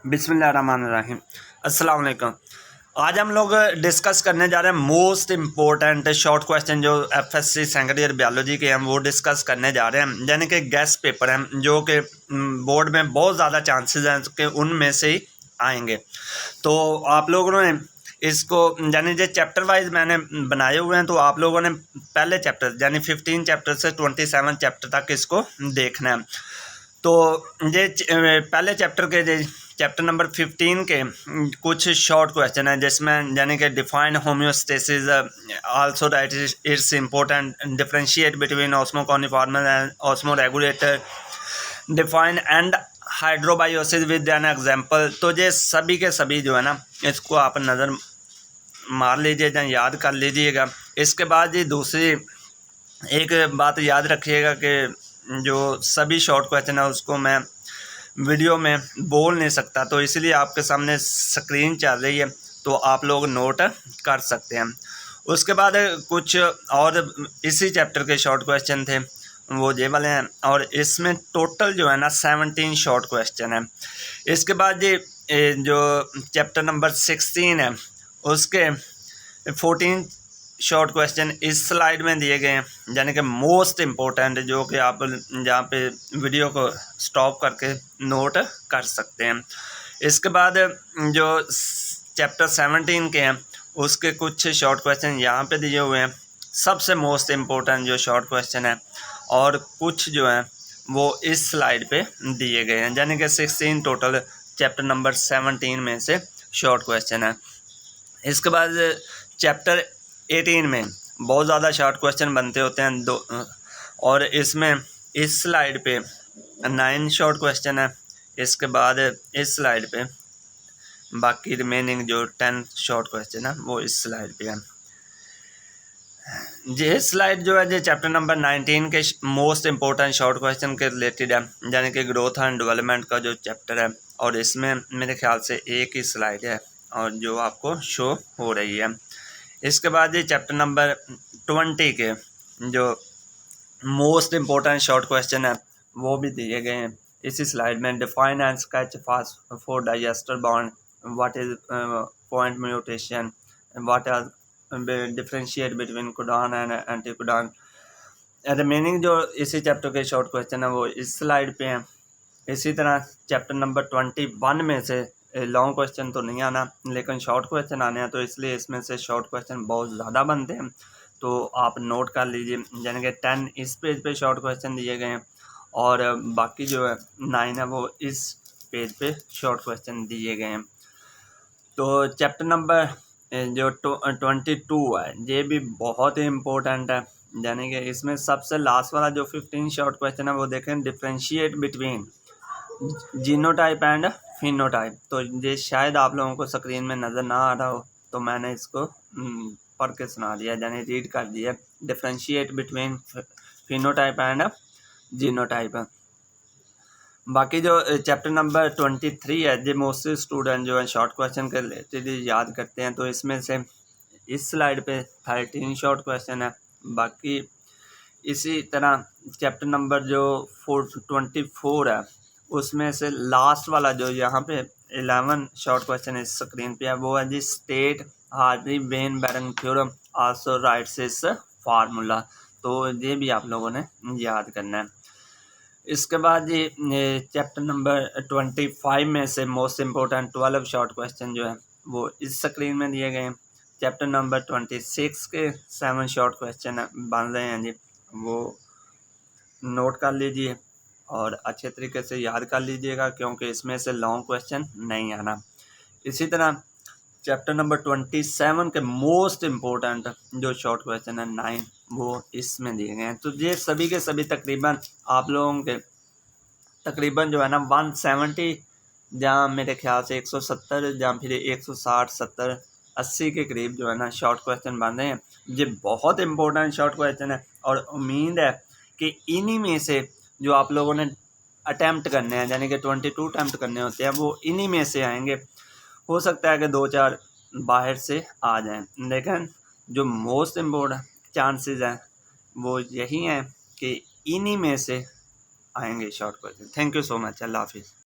बिस्मिल्लाहिर्रहमानिर्रहीम। अस्सलाम वालेकुम। आज हम लोग डिस्कस करने जा रहे हैं मोस्ट इम्पोर्टेंट शॉर्ट क्वेश्चन जो एफएससी सेकेंड ईयर बायोलॉजी के हम वो डिस्कस करने जा रहे हैं, यानी कि गेस्ट पेपर हैं जो कि बोर्ड में बहुत ज़्यादा चांसेस हैं कि उनमें से ही आएंगे। तो आप लोगों ने इसको यानी जो चैप्टर वाइज मैंने बनाए हुए हैं, तो आप लोगों ने पहले चैप्टर यानी 15 चैप्टर से 27 चैप्टर तक इसको देखना है। तो ये पहले चैप्टर के चैप्टर नंबर 15 के कुछ शॉर्ट क्वेश्चन है, जिसमें यानी कि define homeostasis, also that it's important, differentiate between osmoconformer and osmoregulator, define and hydrobiosis with an example. तो ये सभी के सभी जो है ना, इसको आप नज़र मार लीजिए या याद कर लीजिएगा। इसके बाद ये दूसरी एक बात याद रखिएगा कि जो सभी शॉर्ट क्वेश्चन है उसको मैं वीडियो में बोल नहीं सकता, तो इसलिए आपके सामने स्क्रीन चल रही है, तो आप लोग नोट कर सकते हैं। उसके बाद कुछ और इसी चैप्टर के शॉर्ट क्वेश्चन थे, वो ये वाले हैं, और इसमें टोटल जो है ना 17 शॉर्ट क्वेश्चन है। इसके बाद ये जो चैप्टर नंबर 16 है उसके 14 शॉर्ट क्वेश्चन इस स्लाइड में दिए गए हैं, यानी कि मोस्ट इम्पोर्टेंट, जो कि आप जहाँ पे वीडियो को स्टॉप करके नोट कर सकते हैं। इसके बाद जो चैप्टर 17 के हैं उसके कुछ शॉर्ट क्वेश्चन यहाँ पे दिए हुए हैं, सबसे मोस्ट इम्पोर्टेंट जो शॉर्ट क्वेश्चन है, और कुछ जो हैं वो इस स्लाइड पे दिए गए हैं, यानी कि 16 टोटल चैप्टर नंबर 17 में से शॉर्ट क्वेश्चन है। इसके बाद चैप्टर 18 में बहुत ज़्यादा शॉर्ट क्वेश्चन बनते होते हैं दो, और इसमें इस स्लाइड पे 9 शॉर्ट क्वेश्चन है। इसके बाद इस स्लाइड पे बाकी रिमेनिंग जो 10 शॉर्ट क्वेश्चन है वो इस स्लाइड पे है। ये स्लाइड जो है ये चैप्टर नंबर 19 के मोस्ट इम्पोर्टेंट शॉर्ट क्वेश्चन के रिलेटेड है, यानी कि ग्रोथ एंड डेवलपमेंट का जो चैप्टर है, और इसमें मेरे ख्याल से एक ही स्लाइड है और जो आपको शो हो रही है। इसके बाद ये चैप्टर नंबर 20 के जो मोस्ट इम्पोर्टेंट शॉर्ट क्वेश्चन है वो भी दिए गए हैं इसी स्लाइड में। Define and sketch phosphodiester bond, what is point mutation, what are differentiate between codon and anticodon. Remaining जो इसी चैप्टर के शॉर्ट क्वेश्चन है वो इस स्लाइड पे हैं। इसी तरह चैप्टर नंबर 21 में से लॉन्ग क्वेश्चन तो नहीं आना, लेकिन शॉर्ट क्वेश्चन आने हैं, तो इसलिए इसमें से शॉर्ट क्वेश्चन बहुत ज़्यादा बनते हैं, तो आप नोट कर लीजिए। यानी कि 10 इस पेज पे शॉर्ट क्वेश्चन दिए गए हैं, और बाकी जो है 9 है वो इस पेज पे शॉर्ट क्वेश्चन दिए गए हैं। तो चैप्टर नंबर जो 22 है ये भी बहुत ही इम्पोर्टेंट है, यानी कि इसमें सबसे लास्ट वाला जो 15 शॉर्ट क्वेश्चन है वो देखें, differentiate between genotype and phenotype. तो ये शायद आप लोगों को स्क्रीन में नज़र ना आ रहा हो, तो मैंने इसको पढ़ के सुना दिया, यानी रीड कर दिया। Differentiate between phenotype and genotype. बाकी जो चैप्टर नंबर 23 है, जो मोस्टली स्टूडेंट जो है शॉर्ट क्वेश्चन के रिलेटेड याद करते हैं, तो इसमें से इस स्लाइड पे 13 शॉर्ट क्वेश्चन है। बाकी इसी तरह चैप्टर नंबर जो 24 है उसमें से लास्ट वाला जो यहाँ पे 11 शॉर्ट क्वेश्चन इस स्क्रीन पे है वो है जी, state Hardy Weinberg theorem also writes इस फार्मूला। तो ये भी आप लोगों ने याद करना है। इसके बाद ये चैप्टर नंबर 25 में से मोस्ट इम्पोर्टेंट 12 शॉर्ट क्वेश्चन जो है वो इस स्क्रीन में दिए गए हैं। चैप्टर नंबर 26 के 7 शॉर्ट क्वेश्चन बन रहे हैं जी, वो नोट कर लीजिए और अच्छे तरीके से याद कर लीजिएगा, क्योंकि इसमें से लॉन्ग क्वेश्चन नहीं आना। इसी तरह चैप्टर नंबर 27 के मोस्ट इम्पोर्टेंट जो शॉर्ट क्वेश्चन है 9 वो इसमें दिए गए हैं। तो ये सभी के सभी तकरीबन आप लोगों के तकरीबन जो है ना 170 जहाँ मेरे ख्याल से 170 जहाँ फिर 160 70 80 के करीब जो है ना शॉर्ट क्वेश्चन बन रहे हैं। ये बहुत इंपॉर्टेंट शॉर्ट क्वेश्चन है, और उम्मीद है कि इन्हीं में से जो आप लोगों ने अटैम्प्ट करने हैं, यानी कि 22 अटैम्प्ट करने होते हैं, वो इन्हीं में से आएंगे। हो सकता है कि 2-4 बाहर से आ जाएं, लेकिन जो मोस्ट इम्पोर्टेंट चांसेस हैं वो यही हैं कि इन्हीं में से आएंगे short question. Thank you so much. अल्लाह हाफिज़।